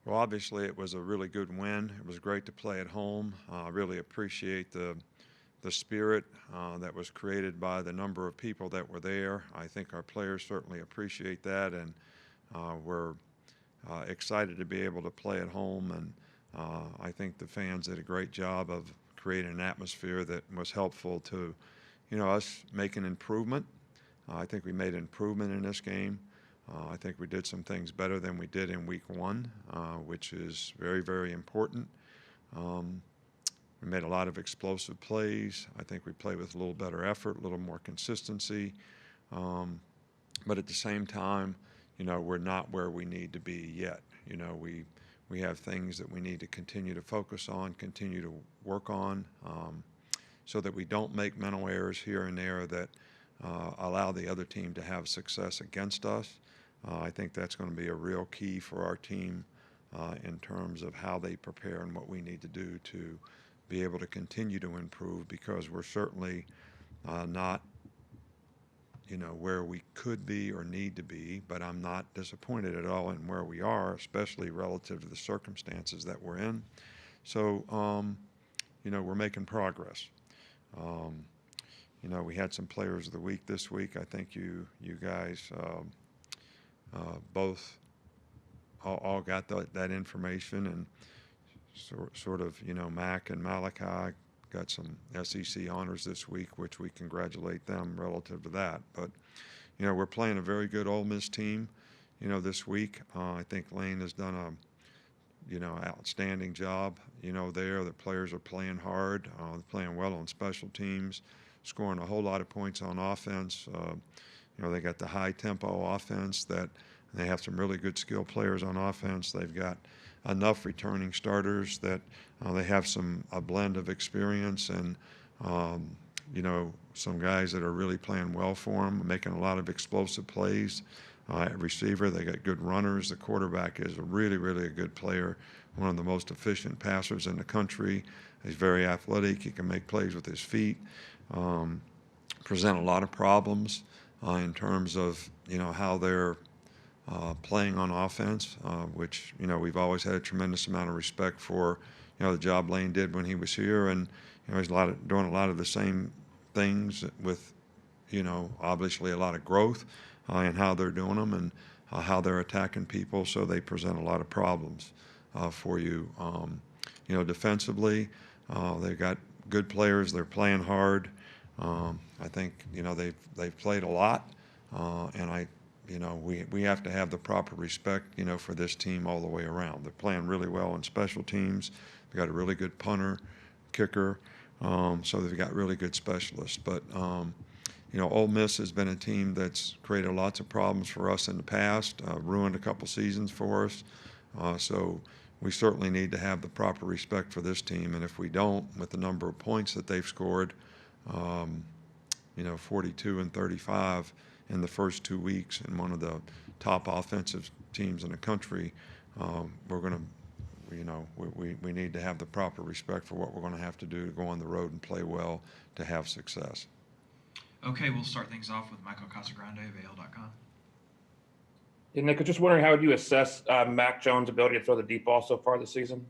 Well, obviously, it was a really good win. It was great to play at home. I really appreciate the spirit that was created by the number of people that were there. I think our players certainly appreciate that, and we're excited to be able to play at home. And I think the fans did a great job of creating an atmosphere that was helpful to, us making improvement. I think we made improvement in this game. I think we did some things better than we did in week one, which is very, very important. Um, we made a lot of explosive plays. I think we played with a little better effort, a little more consistency. Um, but at the same time, we're not where we need to be yet. We have things that we need to continue to focus on, continue to work on, so that we don't make mental errors here and there that allow the other team to have success against us. I think that's going to be a real key for our team in terms of how they prepare and what we need to do to be able to continue to improve, because we're certainly not where we could be or need to be, but I'm not disappointed at all in where we are, especially relative to the circumstances that we're in. So, we're making progress. Um, we had some players of the week this week. I think you guys both all got that information, and sort of, Mac and Malachi got some SEC honors this week, which we congratulate them relative to that. But, we're playing a very good Ole Miss team, this week. I think Lane has done a, outstanding job, there. The players are playing hard. They're playing well on special teams, scoring a whole lot of points on offense. They got the high tempo offense that they have some really good skill players on offense. They've got enough returning starters that they have a blend of experience and some guys that are really playing well for them, making a lot of explosive plays. At receiver, they got good runners. The quarterback is really, really a good player, one of the most efficient passers in the country. He's very athletic. He can make plays with his feet, present a lot of problems in terms of, how they're playing on offense, which, we've always had a tremendous amount of respect for, the job Lane did when he was here. And, he's doing a lot of the same things with, obviously a lot of growth in how they're doing them and how they're attacking people. So they present a lot of problems for you. Defensively, they've got good players. They're playing hard. I think, they've played a lot, and we have to have the proper respect, for this team all the way around. They're playing really well in special teams. They've got a really good punter, kicker, so they've got really good specialists. But, Ole Miss has been a team that's created lots of problems for us in the past, ruined a couple seasons for us. So we certainly need to have the proper respect for this team. And if we don't, with the number of points that they've scored, 42 and 35 in the first 2 weeks, and one of the top offensive teams in the country, we're going to, we need to have the proper respect for what we're going to have to do to go on the road and play well to have success. Okay, we'll start things off with Michael Casagrande of AL.com. Yeah, Nick, I'm just wondering, how would you assess Mac Jones' ability to throw the deep ball so far this season?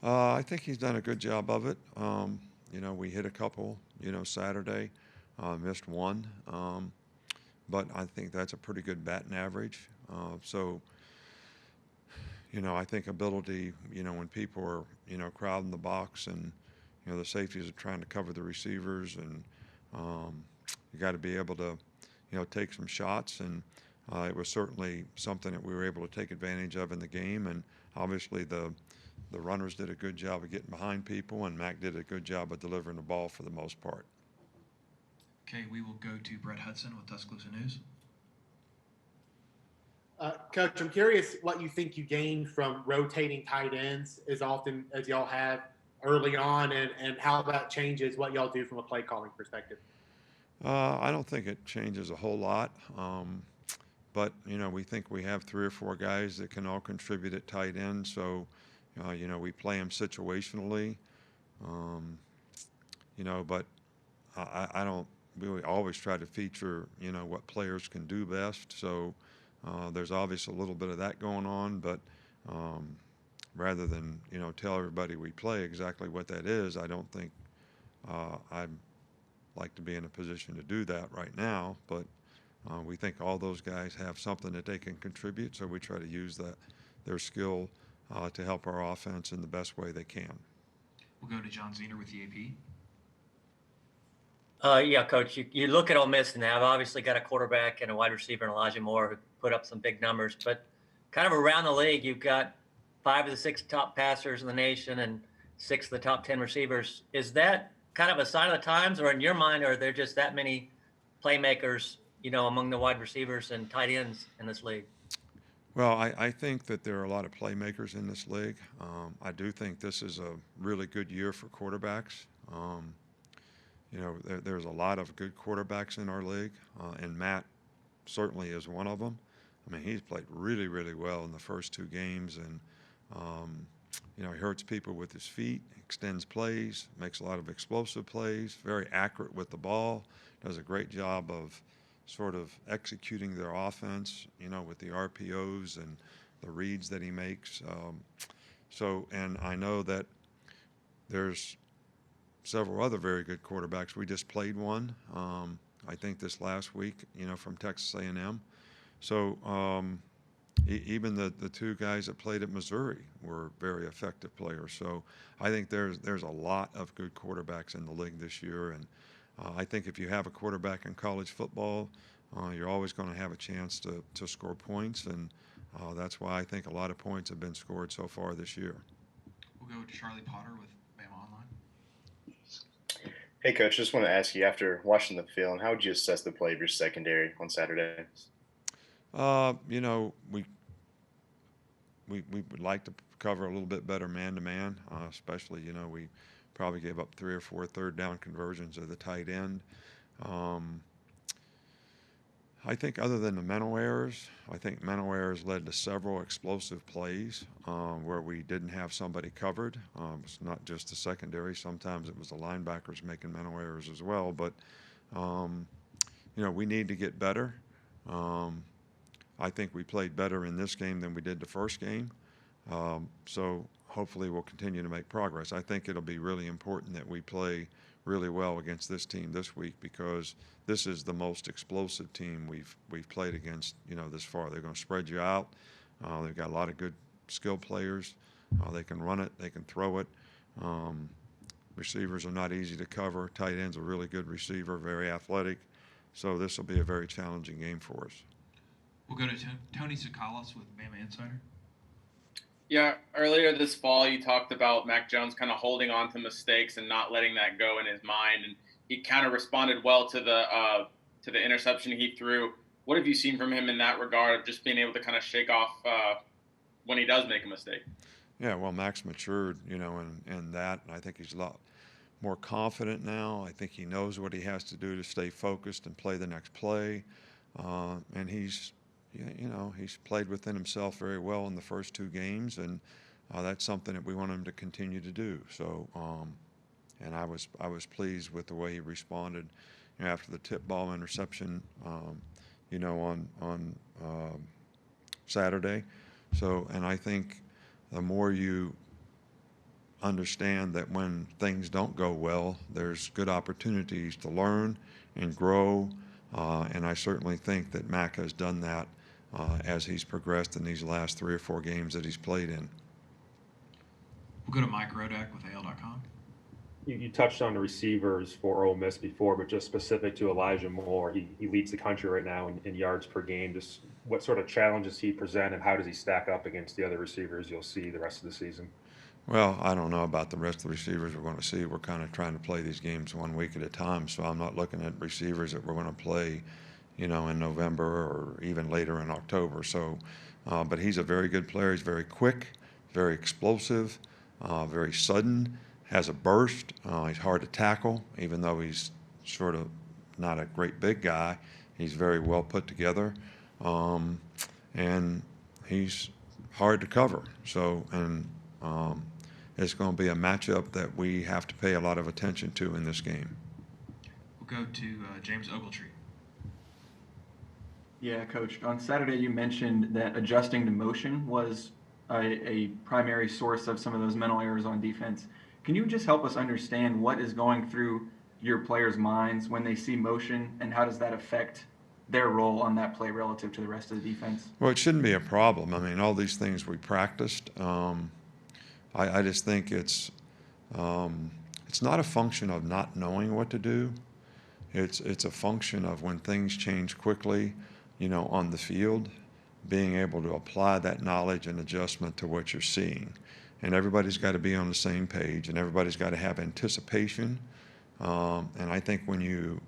I think he's done a good job of it. We hit a couple, Saturday, missed one. But I think that's a pretty good batting average. So, I think ability, when people are, crowding the box and, the safeties are trying to cover the receivers, and you got to be able to, take some shots. And it was certainly something that we were able to take advantage of in the game. And obviously the runners did a good job of getting behind people, and Mac did a good job of delivering the ball for the most part. Okay, we will go to Brett Hudson with Tuscaloosa News. Coach, I'm curious what you think you gained from rotating tight ends as often as y'all have early on, and how that changes what y'all do from a play calling perspective. I don't think it changes a whole lot. But, we think we have 3 or 4 guys that can all contribute at tight end. So, we play them situationally. But I don't really always try to feature, what players can do best. So there's obviously a little bit of that going on. But rather than, tell everybody we play exactly what that is, I don't think I'd like to be in a position to do that right now. But we think all those guys have something that they can contribute, so we try to use their skill to help our offense in the best way they can. We'll go to John Zener with the AP. Yeah, Coach, you look at Ole Miss and they've obviously got a quarterback and a wide receiver in Elijah Moore who put up some big numbers, but kind of around the league, you've got 5 of the 6 top passers in the nation and 6 of the top 10 receivers. Is that kind of a sign of the times, or in your mind, are there just that many playmakers, among the wide receivers and tight ends in this league? Well, I think that there are a lot of playmakers in this league. I do think this is a really good year for quarterbacks. There's a lot of good quarterbacks in our league, and Matt certainly is one of them. I mean, he's played really, really well in the first 2 games, and he hurts people with his feet, extends plays, makes a lot of explosive plays, very accurate with the ball, does a great job of sort of executing their offense, with the RPOs and the reads that he makes. And I know that there's several other very good quarterbacks. We just played one, I think this last week, from Texas A&M. So even the 2 guys that played at Missouri were very effective players. So I think there's a lot of good quarterbacks in the league this year. And I think if you have a quarterback in college football, you're always going to have a chance to score points. And that's why I think a lot of points have been scored so far this year. We'll go to Charlie Potter with Bama Online. Hey, Coach, just want to ask you, after watching the film, how would you assess the play of your secondary on Saturday? We would like to cover a little bit better man-to-man, especially, we probably gave up 3 or 4 third down conversions of the tight end. I think other than the mental errors, led to several explosive plays where we didn't have somebody covered. It's not just the secondary. Sometimes it was the linebackers making mental errors as well. But, we need to get better. I think we played better in this game than we did the first game. So hopefully we'll continue to make progress. I think it'll be really important that we play really well against this team this week, because this is the most explosive team we've played against, this far. They're going to spread you out. They've got a lot of good skill players. They can run it. They can throw it. Receivers are not easy to cover. Tight end's a really good receiver, very athletic. So this will be a very challenging game for us. We'll go to Tony Tsoukalos with Bama Insider. Yeah, earlier this fall, you talked about Mac Jones kind of holding on to mistakes and not letting that go in his mind, and he kind of responded well to the interception he threw. What have you seen from him in that regard, of just being able to kind of shake off when he does make a mistake? Yeah, well, Mac's matured, in that, and I think he's a lot more confident now. I think he knows what he has to do to stay focused and play the next play, and he's played within himself very well in the first 2 games, and that's something that we want him to continue to do. So, and I was pleased with the way he responded, after the tip ball interception, on Saturday. So, and I think the more you understand that when things don't go well, there's good opportunities to learn and grow, and I certainly think that Mac has done that as he's progressed in these last 3 or 4 games that he's played in. We'll go to Mike Rodak with AL.com. You touched on the receivers for Ole Miss before, but just specific to Elijah Moore, he leads the country right now in yards per game. Just what sort of challenges he present, and how does he stack up against the other receivers you'll see the rest of the season? Well, I don't know about the rest of the receivers we're going to see. We're kind of trying to play these games 1 week at a time, so I'm not looking at receivers that we're going to play in November or even later in October. So, but he's a very good player. He's very quick, very explosive, very sudden, has a burst. He's hard to tackle, even though he's sort of not a great big guy. He's very well put together, and he's hard to cover. So, and it's going to be a matchup that we have to pay a lot of attention to in this game. We'll go to James Ogletree. Yeah, Coach. On Saturday, you mentioned that adjusting to motion was a primary source of some of those mental errors on defense. Can you just help us understand what is going through your players' minds when they see motion, and how does that affect their role on that play relative to the rest of the defense? Well, it shouldn't be a problem. I mean, all these things we practiced. I just think it's not a function of not knowing what to do. It's a function of when things change quickly, on the field, being able to apply that knowledge and adjustment to what you're seeing. And everybody's got to be on the same page, and everybody's got to have anticipation. And I think when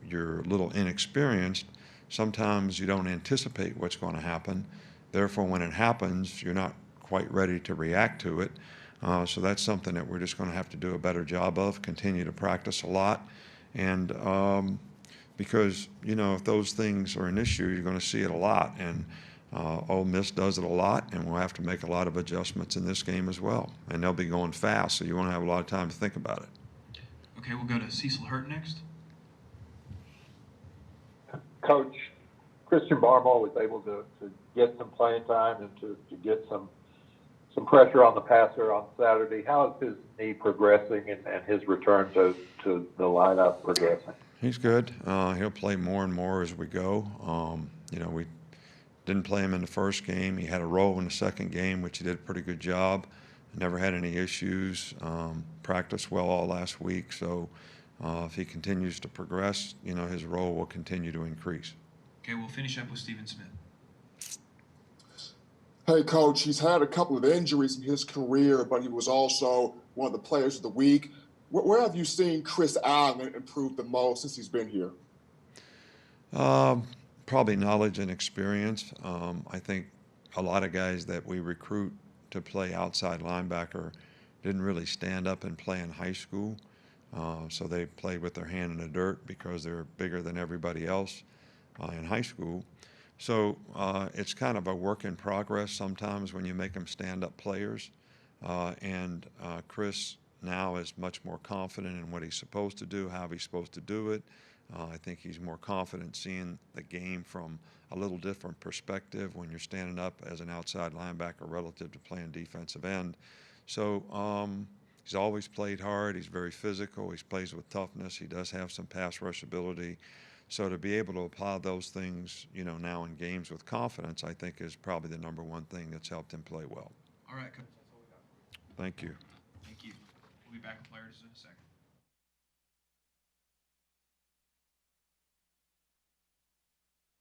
you're a little inexperienced, sometimes you don't anticipate what's going to happen. Therefore, when it happens, you're not quite ready to react to it. So that's something that we're just going to have to do a better job of, continue to practice a lot. And because, if those things are an issue, you're going to see it a lot. And Ole Miss does it a lot, and we'll have to make a lot of adjustments in this game as well. And they'll be going fast, so you won't have a lot of time to think about it. Okay, we'll go to Cecil Hurt next. Coach, Christian Barber was able to get some playing time and to get some pressure on the passer on Saturday. How is his knee progressing and his return to the lineup progressing? He's good. He'll play more and more as we go. We didn't play him in the first game. He had a role in the second game, which he did a pretty good job. Never had any issues. Practiced well all last week. So if he continues to progress, his role will continue to increase. Okay, we'll finish up with Stephen Smith. Hey, Coach, he's had a couple of injuries in his career, but he was also one of the players of the week. Where have you seen Chris Allen improve the most since he's been here? Probably knowledge and experience. I think a lot of guys that we recruit to play outside linebacker didn't really stand up and play in high school. So they played with their hand in the dirt because they're bigger than everybody else in high school. So it's kind of a work in progress sometimes when you make them stand-up players. And Chris now is much more confident in what he's supposed to do, how he's supposed to do it. I think he's more confident seeing the game from a little different perspective when you're standing up as an outside linebacker relative to playing defensive end. So he's always played hard. He's very physical. He plays with toughness. He does have some pass rush ability. So to be able to apply those things, now in games with confidence, I think is probably the number one thing that's helped him play well. All right, Coach. Thank you. Thank you. We'll be back with players in a second.